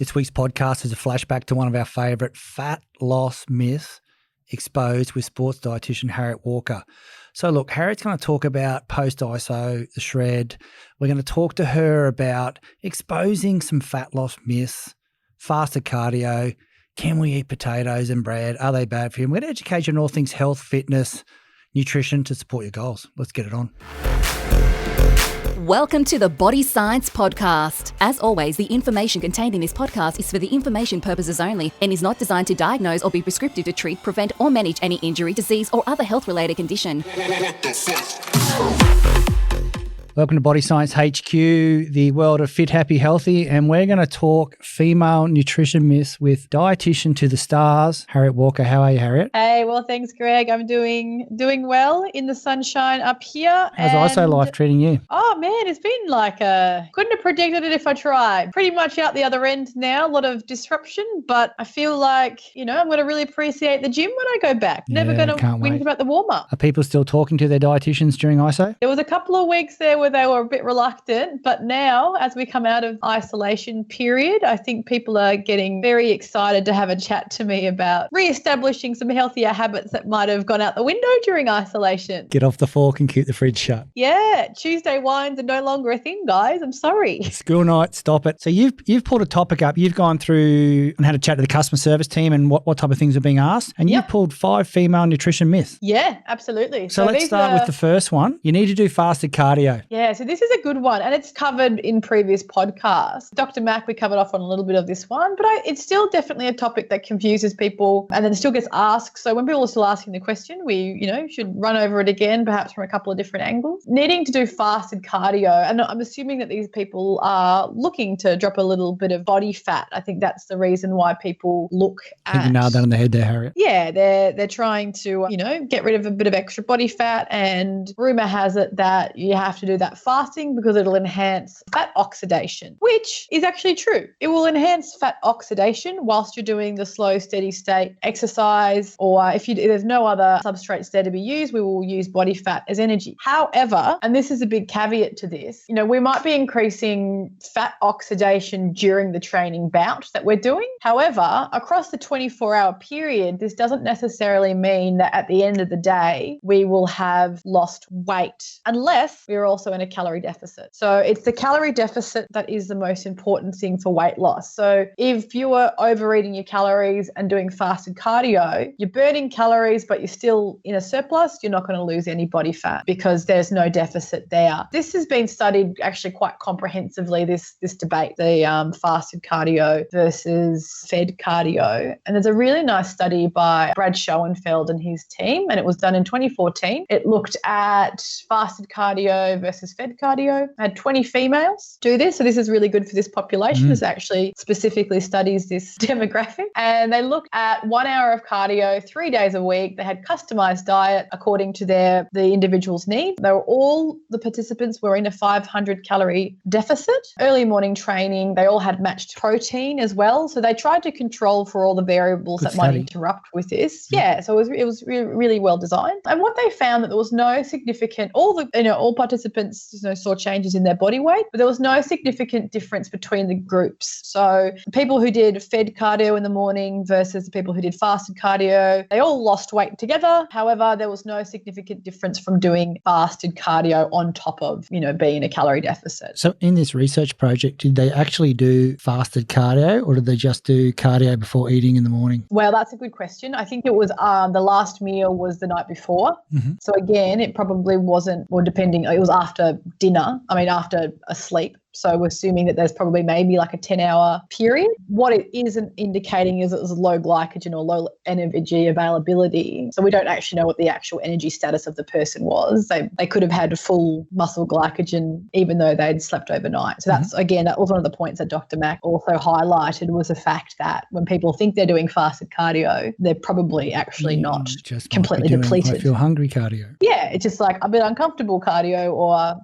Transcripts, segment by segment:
This week's podcast is a flashback to one of our favourite fat loss myths exposed with Sports Dietician Harriet Walker. So look, Harriet's going to talk about post-ISO, the shred. We're going to talk to her about exposing some fat loss myths, fasted cardio. Can we eat potatoes and bread? Are they bad for you? We're going to educate you on all things health, fitness, nutrition to support your goals. Let's get it on. Welcome to the Body Science Podcast. As always, the information contained in this podcast is for the information purposes only and is not designed to diagnose or be prescriptive to treat, prevent, or manage any injury, disease, or other health-related condition. Welcome to Body Science HQ, the world of fit, happy, healthy, and we're going to talk female nutrition myths with dietitian to the stars, Harriet Walker. How are you, Harriet? Hey, well, thanks, Greg. I'm doing well in the sunshine up here. How's ISO life treating you? Oh, man, it's been like couldn't have predicted it if I tried. Pretty much out the other end now, a lot of disruption, but I feel like, I'm going to really appreciate the gym when I go back. Never going to whinge about the warm-up. Are people still talking to their dietitians during ISO? There was a couple of weeks there where they were a bit reluctant, but now as we come out of isolation period, I think people are getting very excited to have a chat to me about re-establishing some healthier habits that might have gone out the window during isolation. Get off the fork and keep the fridge shut. Yeah, Tuesday wines are no longer a thing, guys. I'm sorry. School night, stop it. So you've pulled a topic up. You've gone through and had a chat to the customer service team and what type of things are being asked, and you've pulled 5 female nutrition myths. Yeah, absolutely. So let's start with the first one. You need to do fasted cardio. Yeah, so this is a good one, and it's covered in previous podcasts. Dr. Mac, we covered off on a little bit of this one, but it's still definitely a topic that confuses people and then still gets asked. So when people are still asking the question, we, should run over it again, perhaps from a couple of different angles. Needing to do fasted cardio, and I'm assuming that these people are looking to drop a little bit of body fat. I think that's the reason why people look at... I think you nailed that on the head there, Harriet. Yeah, they're trying to, get rid of a bit of extra body fat, and rumor has it that you have to do that fasting because it'll enhance fat oxidation, which is actually true. It will enhance fat oxidation whilst you're doing the slow, steady state exercise, or if there's no other substrates there to be used, we will use body fat as energy. However, and this is a big caveat to this, we might be increasing fat oxidation during the training bout that we're doing. However, across the 24-hour period, this doesn't necessarily mean that at the end of the day, we will have lost weight unless we're also in a calorie deficit. So it's the calorie deficit that is the most important thing for weight loss. So if you are overeating your calories and doing fasted cardio, you're burning calories, but you're still in a surplus, you're not going to lose any body fat because there's no deficit there. This has been studied actually quite comprehensively, this debate, the fasted cardio versus fed cardio. And there's a really nice study by Brad Schoenfeld and his team, and it was done in 2014. It looked at fasted cardio versus fed cardio. I had 20 females do this. So this is really good for this population. This actually specifically studies this demographic. And they looked at 1 hour of cardio, 3 days a week. They had customized diet according to the individual's need. All the participants were in a 500 calorie deficit. Early morning training, they all had matched protein as well. So they tried to control for all the variables that might interrupt with this. Yeah. So it was really well designed. And what they found that there was no significant, all participants saw changes in their body weight, but there was no significant difference between the groups. So the people who did fed cardio in the morning versus the people who did fasted cardio, they all lost weight together. However, there was no significant difference from doing fasted cardio on top of, being in a calorie deficit. So in this research project, did they actually do fasted cardio or did they just do cardio before eating in the morning? Well, that's a good question. I think it was the last meal was the night before. Mm-hmm. So again, it probably wasn't, or depending, it was after dinner. After a sleep. So we're assuming that there's probably maybe like a 10-hour period. What it isn't indicating is it was low glycogen or low energy availability. So we don't actually know what the actual energy status of the person was. They could have had full muscle glycogen even though they'd slept overnight. So that's, again, that was one of the points that Dr. Mac also highlighted, was the fact that when people think they're doing fasted cardio, they're probably actually not just completely depleted. I feel hungry cardio. Yeah, it's just like a bit uncomfortable cardio or,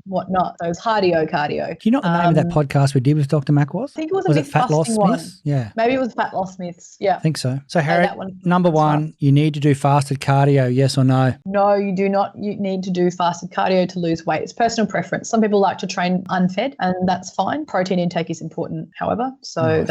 whatnot. So it's cardio. Do you know what the name of that podcast we did with Dr. Mac was? I think it was it myth Fat Loss busting one. Myths? Yeah. Maybe it was fat loss myths. Yeah. I think so. So, Harriet, that one. number That's one, right. you need to do fasted cardio, yes or no? No, you do not. You need to do fasted cardio to lose weight. It's personal preference. Some people like to train unfed, and that's fine. Protein intake is important, however. So Nice.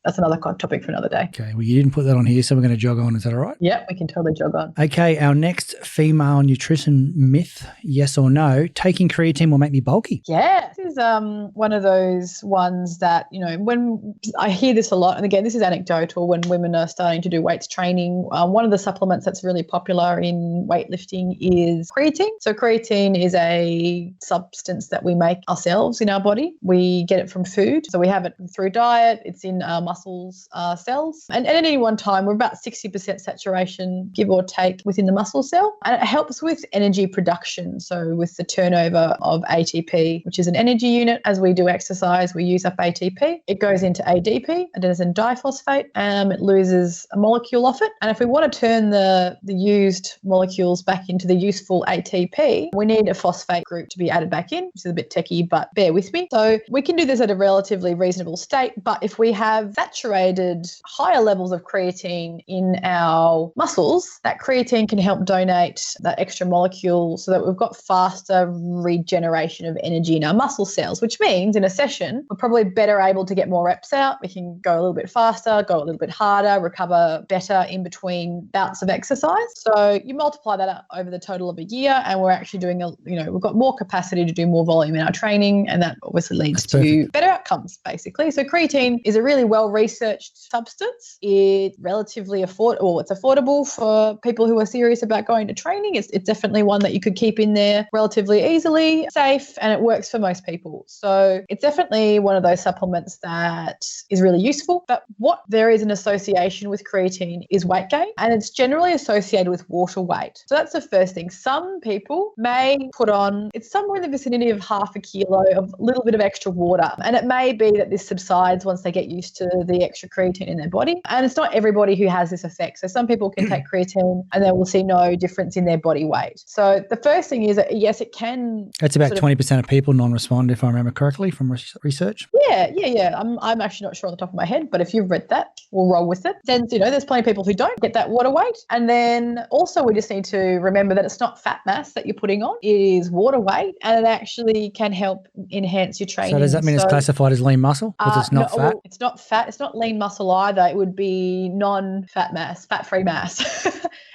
that's another topic for another day. Okay, well, you didn't put that on here, so we're going to jog on. Is that all right? Yeah, we can totally jog on. Okay, our next female nutrition myth, yes or no, taking creatine will make me bulky. Yeah, this is one of those ones that, when I hear this a lot, and again, this is anecdotal, when women are starting to do weights training, one of the supplements that's really popular in weightlifting is creatine. So creatine is a substance that we make ourselves in our body. We get it from food. So we have it through diet. It's in our muscles, cells. And at any one time, we're about 60% saturation, give or take, within the muscle cell. And it helps with energy production. So with the turnover of ATP, which is an energy unit. As we do exercise, we use up ATP. It goes into ADP, adenosine diphosphate. It loses a molecule off it. And if we want to turn the used molecules back into the useful ATP, we need a phosphate group to be added back in, which is a bit techie, but bear with me. So we can do this at a relatively reasonable state. But if we have saturated higher levels of creatine in our muscles, that creatine can help donate that extra molecule so that we've got faster regeneration of energy in our muscle cells, which means in a session, we're probably better able to get more reps out. We can go a little bit faster, go a little bit harder, recover better in between bouts of exercise. So you multiply that out over the total of a year, and we're actually doing we've got more capacity to do more volume in our training, and that obviously leads to better outcomes, basically. So creatine is a really well-researched substance. It's relatively affordable. It's affordable for people who are serious about going to training. It's definitely one that you could keep in there relatively easily, safe, and it works for most people. So it's definitely one of those supplements that is really useful. But what there is an association with creatine is weight gain, and it's generally associated with water weight. So that's the first thing. Some people may put on, it's somewhere in the vicinity of half a kilo of a little bit of extra water. And it may be that this subsides once they get used to the extra creatine in their body. And it's not everybody who has this effect. So some people can take creatine and they will see no difference in their body weight. So the first thing is that, yes, it can. That's about 20% of people non-respond, if I remember correctly from research. Yeah. I'm actually not sure on the top of my head, but if you've read that, we'll roll with it. Then, there's plenty of people who don't get that water weight. And then also we just need to remember that it's not fat mass that you're putting on. It is water weight, and it actually can help enhance your training. So does that mean it's classified as lean muscle because it's not fat? Well, it's not fat. It's not lean muscle either. It would be non-fat mass, fat-free mass.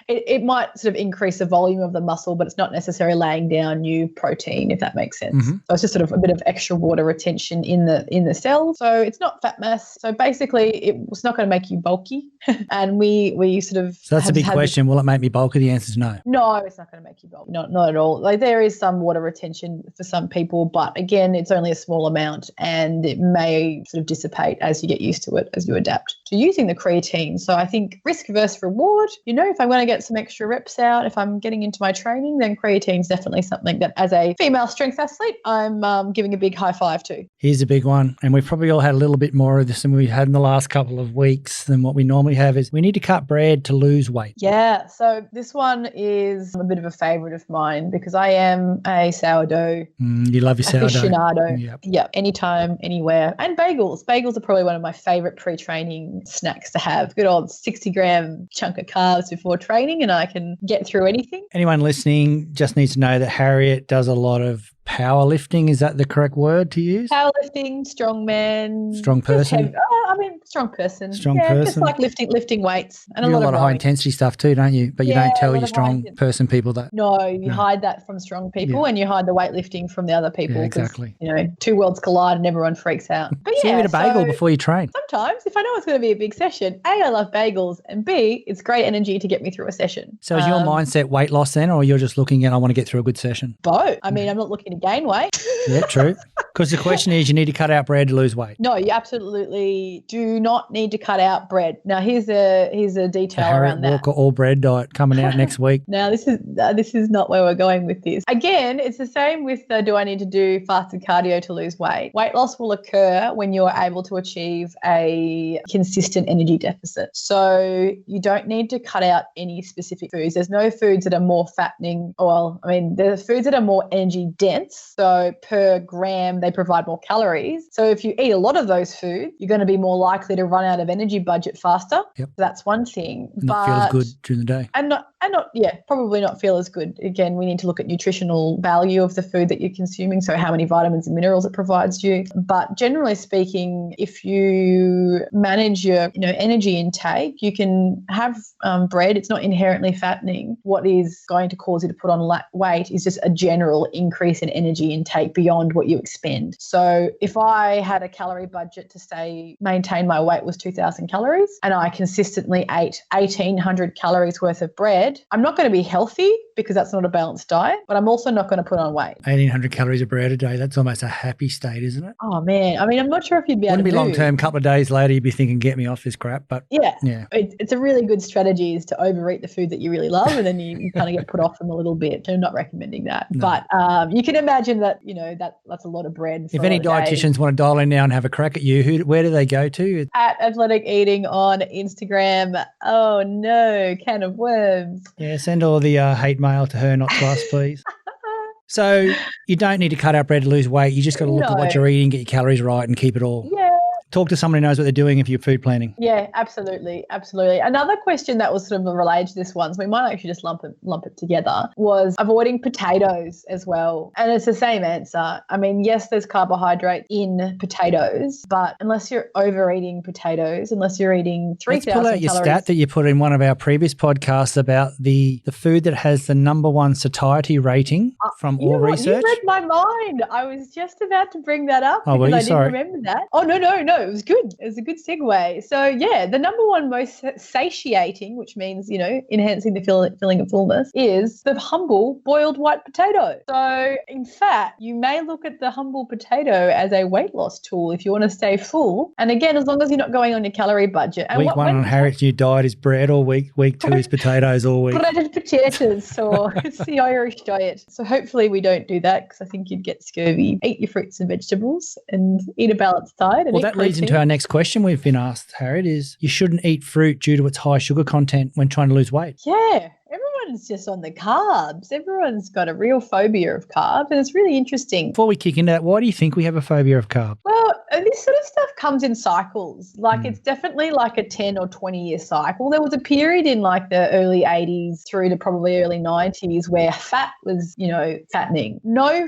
It might sort of increase the volume of the muscle, but it's not necessarily laying down new protein, if that makes sense. Mm-hmm. So it's just sort of a bit of extra water retention in the cell. So it's not fat mass. So basically, it's not going to make you bulky. And we sort of. So that's a big question. Will it make me bulky? The answer is no. No, it's not going to make you bulky. Not at all. Like, there is some water retention for some people, but again, it's only a small amount, and it may sort of dissipate as you get used to it, as you adapt to using the creatine. So I think risk versus reward. If I'm going to get some extra reps out, if I'm getting into my training, then creatine is definitely something that, as a female strength athlete, I'm giving a big high five to. Here's a big one, and we've probably all had a little bit more of this than we had in the last couple of weeks than what we normally have, is we need to cut bread to lose weight. Yeah, so this one is a bit of a favourite of mine because I am a sourdough you love your sourdough. Aficionado. Yep, anytime, anywhere. And bagels. Bagels are probably one of my favourite pre-training snacks to have. Good old 60-gram chunk of carbs before training, and I can get through anything. Anyone listening just needs to know that Harriet does a lot of powerlifting. Is that the correct word to use? Powerlifting, strongman. Strong person. Strong person. Strong person. Just like lifting weights. And you do a lot of high rowing. intensity stuff too, don't you? But you don't tell your strong person people that. No, you hide that from strong people, and you hide the weightlifting from the other people. Yeah, exactly. Two worlds collide and everyone freaks out. But so you eat a bagel before you train. Sometimes, if I know it's going to be a big session, A, I love bagels, and B, it's great energy to get me through a session. So is your mindset weight loss then, or you're just looking at, I want to get through a good session? Both. I mean, I'm not looking to gain weight. Yeah, true. Because the question is, you need to cut out bread to lose weight. No, you absolutely do not need to cut out bread. Now, here's a detail around that. Harriet Walker all bread diet coming out next week. Now, this is not where we're going with this. Again, it's the same with do I need to do fasted cardio to lose weight? Weight loss will occur when you're able to achieve a consistent energy deficit. So you don't need to cut out any specific foods. There's no foods that are more fattening. Well, I mean, there's foods that are more energy dense. So per gram, they provide more calories. So if you eat a lot of those foods, you're going to be more likely to run out of energy budget faster. Yep. That's one thing. Not feel as good during the day. Probably not feel as good. Again, we need to look at nutritional value of the food that you're consuming. So how many vitamins and minerals it provides you. But generally speaking, if you manage your energy intake, you can have bread. It's not inherently fattening. What is going to cause you to put on weight is just a general increase in energy intake beyond what you expend. So if I had a calorie budget to maintain my weight was 2,000 calories and I consistently ate 1,800 calories worth of bread, I'm not going to be healthy because that's not a balanced diet, but I'm also not going to put on weight. 1,800 calories of bread a day, that's almost a happy state, isn't it? Oh, man. I mean, I'm not sure if you'd be able to Wouldn't be long-term. A couple of days later, you'd be thinking, get me off this crap. But yeah. It's a really good strategy is to overeat the food that you really love and then you kind of get put off them a little bit. I'm not recommending that. No. But you can imagine that, that's a lot of bread. If any dietitians want to dial in now and have a crack at you, where do they go to? At Athletic Eating on Instagram. Oh, no, can of worms. Yeah, send all the hate mail to her, not to us, please. So you don't need to cut out bread to lose weight. You just got to look at what you're eating, get your calories right and keep it all. Yeah. Talk to someone who knows what they're doing if you're food planning. Yeah, absolutely. Absolutely. Another question that was sort of related to this one, so we might actually just lump it together, was avoiding potatoes as well. And it's the same answer. I mean, yes, there's carbohydrate in potatoes, but unless you're overeating potatoes, unless you're eating 3,000 calories. Let's pull out your stat that you put in one of our previous podcasts about the food that has the number one satiety rating from all research. You read my mind. I was just about to bring that up because I didn't remember that. Oh, no. It was good. It was a good segue. So, yeah, the number one most satiating, which means, enhancing the feeling of fullness, is the humble boiled white potato. So, in fact, you may look at the humble potato as a weight loss tool if you want to stay full. And again, as long as you're not going on your calorie budget. And week one on Harriet's new diet is bread all week. Week two is potatoes all week. Breaded potatoes, or it's the Irish diet. So hopefully we don't do that because I think you'd get scurvy. Eat your fruits and vegetables and eat a balanced diet. Well, that leads into our next question we've been asked, Harriet, is you shouldn't eat fruit due to its high sugar content when trying to lose weight. Yeah. Everyone's just on the carbs. Everyone's got a real phobia of carbs, and it's really interesting. Before we kick into that, why do you think we have a phobia of carbs? Well, this sort of stuff comes in cycles. It's definitely like a 10 or 20-year cycle. There was a period in like the early 80s through to probably early 90s where fat was, fattening. No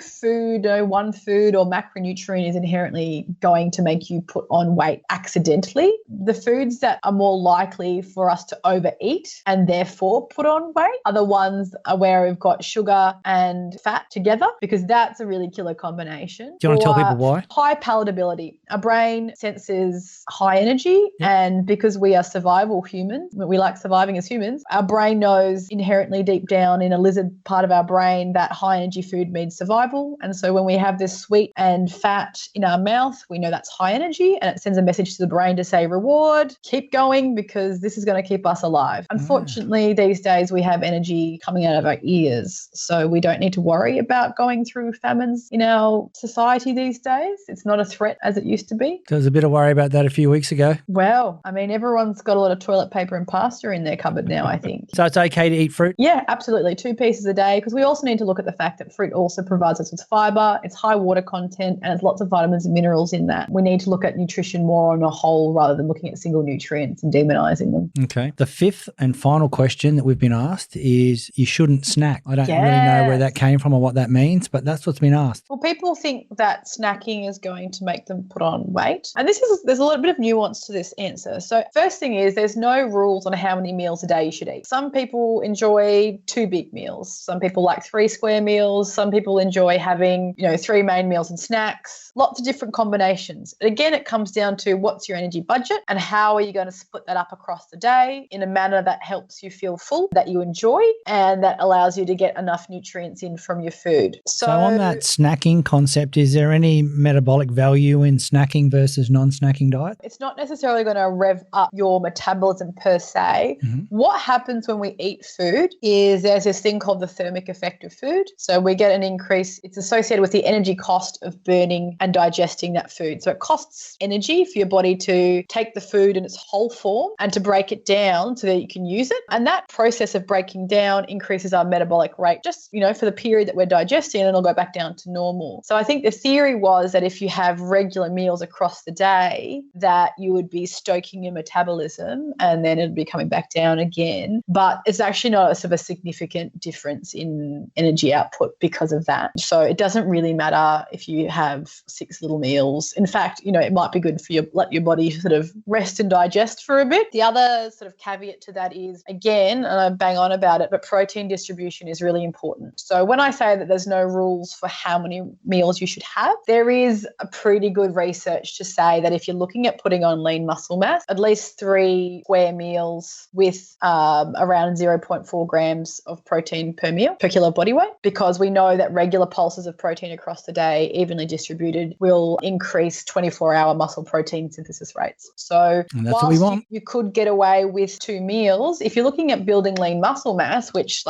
one food or macronutrient is inherently going to make you put on weight accidentally. The foods that are more likely for us to overeat and therefore put on weight are the ones where we've got sugar and fat together, because that's a really killer combination. Do you want to tell people why? High palatability. Our brain senses high energy, and because we are survival humans, we like surviving as humans, our brain knows inherently deep down in a lizard part of our brain that high energy food means survival. And so when we have this sweet and fat in our mouth, we know that's high energy, and it sends a message to the brain to say reward, keep going, because this is going to keep us alive. Unfortunately, these days we have energy coming out of our ears, so we don't need to worry about going through famines in our society these days. It's not a threat as it used to be. There was a bit of worry about that a few weeks ago. Well, I mean, everyone's got a lot of toilet paper and pasta in their cupboard now, I think. So it's okay to eat fruit? Yeah, absolutely. 2 pieces a day, because we also need to look at the fact that fruit also provides us with fiber, it's high water content, and it's lots of vitamins and minerals in that. We need to look at nutrition more on a whole rather than looking at single nutrients and demonizing them. Okay. The fifth and final question that we've been asked is you shouldn't snack. I don't really know where that came from or what that means, but that's what's been asked. Well, people think that snacking is going to make them put on weight. And there's a little bit of nuance to this answer. So first thing is there's no rules on how many meals a day you should eat. Some people enjoy 2 big meals. Some people like 3 square meals. Some people enjoy having, 3 main meals and snacks. Lots of different combinations. And again, it comes down to what's your energy budget and how are you going to split that up across the day in a manner that helps you feel full, that you enjoy, and that allows you to get enough nutrients in from your food. So on that snacking concept, is there any metabolic value in snacking versus versus non-snacking diet? It's not necessarily going to rev up your metabolism per se. What happens when we eat food is there's this thing called the thermic effect of food. So we get an increase. It's associated with the energy cost of burning and digesting that food. So it costs energy for your body to take the food in its whole form and to break it down so that you can use it. And that process of breaking down increases our metabolic rate just, for the period that we're digesting, and it'll go back down to normal. So I think the theory was that if you have regular meals across the day, that you would be stoking your metabolism and then it'd be coming back down again. But it's actually not a sort of a significant difference in energy output because of that. So it doesn't really matter if you have 6 little meals. In fact, it might be good for you, let your body sort of rest and digest for a bit. The other sort of caveat to that is, again, and I bang on about it, but protein distribution is really important. So when I say that there's no rules for how many meals you should have, there is a pretty good research to say that if you're looking at putting on lean muscle mass, at least 3 square meals with around 0.4 grams of protein per meal per kilo of body weight, because we know that regular pulses of protein across the day, evenly distributed, will increase 24-hour muscle protein synthesis rates. So that's what we want. You could get away with 2 meals, if you're looking at building lean muscle mass, which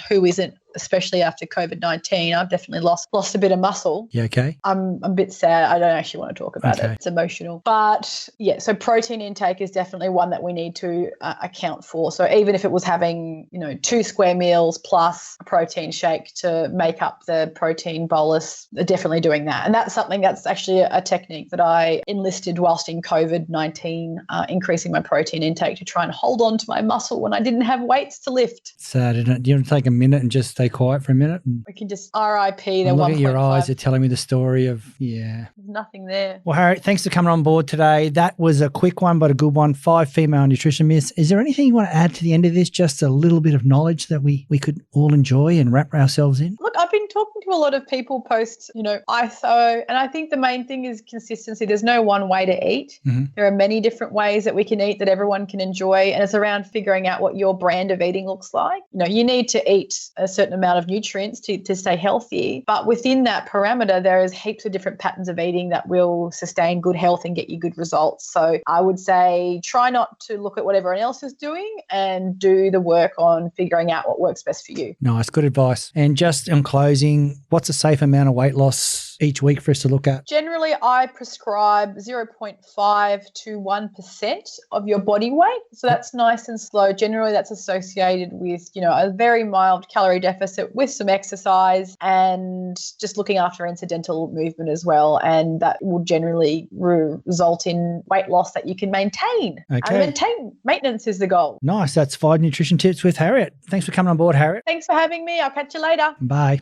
who isn't, especially after COVID-19, I've definitely lost a bit of muscle. You okay? I'm a bit sad. I don't actually want to talk about it. It's emotional. But yeah, so protein intake is definitely one that we need to account for. So even if it was having, 2 square meals plus a protein shake to make up the protein bolus, definitely doing that. And that's something that's actually a technique that I enlisted whilst in COVID-19, increasing my protein intake to try and hold on to my muscle when I didn't have weights to lift. Sad, isn't it? Do you want to take a minute and just stay quiet for a minute? We can just RIP the 1.5. Look at your eyes are telling me the story of, There's nothing there. Well, Harriet, thanks for coming on board today. That was a quick one, but a good one. 5 female nutrition myths. Is there anything you want to add to the end of this? Just a little bit of knowledge that we could all enjoy and wrap ourselves in? Look, I've been talking to a lot of people post, ISO, and I think the main thing is consistency. There's no one way to eat. There are many different ways that we can eat that everyone can enjoy, and it's around figuring out what your brand of eating looks like. You need to eat a certain amount of nutrients to stay healthy, but within that parameter, there is heaps of different patterns of eating that will sustain good health and get you good results. So I would say try not to look at what everyone else is doing and do the work on figuring out what works best for you. Nice, good advice. And just in closing, what's a safe amount of weight loss each week for us to look at? Generally, I prescribe 0.5 to 1% of your body weight. So that's nice and slow. Generally, that's associated with, a very mild calorie deficit with some exercise and just looking after incidental movement as well. And that will generally result in weight loss that you can maintain. Okay. Maintenance is the goal. Nice. That's 5 nutrition tips with Harriet. Thanks for coming on board, Harriet. Thanks for having me. I'll catch you later. Bye.